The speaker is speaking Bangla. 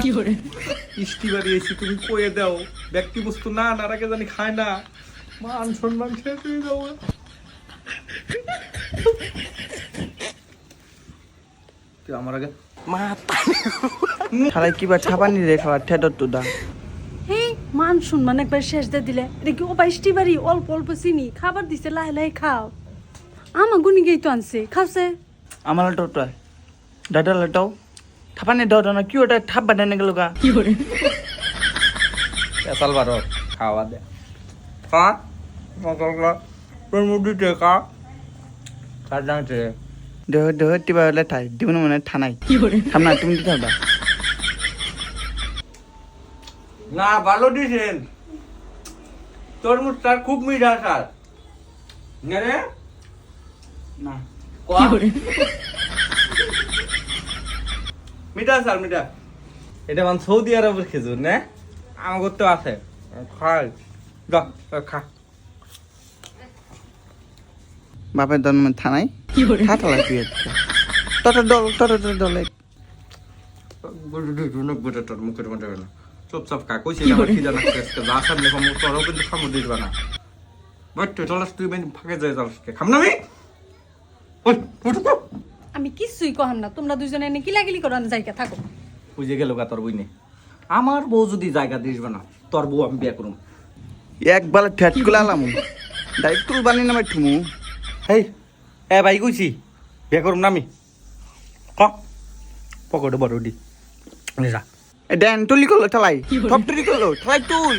ইষ্টি বাড়িয়েছি তুমি কয়ে দাও ব্যক্তি বস্তু না নারাকে জানি খায় না মান সম্মান শেষ হয়ে যাবো তুই আমার আগে সারাই কিবা ছাপানি রে খাবার ঠেডর টুদা হেই মান সম্মান একবার শেষ দিয়ে দিলে এটা কি ও বাইশটি বাড়ি অল্প অল্প চিনি খাবার দিছে লাহে লাহে খাও আমা গুনি গেই তো আনছে খাওছে আমার টোটা দাদা লটাও ছাপানি দাও না কি ওটা ছাপ বানানে গেল গা এসাল বারো খাওয়া দে খা মশলা তোর মুদি টেকা কার জানছে দেহ দেহ টিবা হলে ঠাই দিবন মানে ঠানাই থামনা তুমি দিতে হবে না ভালো দিছেন তরমুজটা খুব মিঠা স্যার না রে না মিঠা স্যার মিঠা এটা মানে সৌদি আরবের খেজুর না আমার তো আছে খাই যা খা বাপের দন মানে থানাই ঠাটা লাগবে তটা দল তোর মুখের মধ্যে গেল চুপ চাপ খা কইছি আমার কি জানা আজকে যা সামনে কম তোরও কিন্তু খামু দিবা না বাট তুই চলাস তুই বেন ফাঁকে যায় চলাস খাম না আমি ওই ফুটকো আমি কিছুই কহাম না তোমরা দুজনে এনে কিলাকিলি করান জায়গা থাকো বুঝে গেল গা তোর বই নে আমার বউ যদি জায়গা দিসবে না তোর বউ আমি বিয়ে করুম একবার ঠেট গুলা আলাম ডাইরেক্ট তুল বানি নামাই ঠুমু হেই এ ভাই কইছি বিয়ে করুম না আমি ক পকেটে বড় দি যা ড্যান তুলি করলো ঠালাই টপ তুলি করলো ঠালাই তুল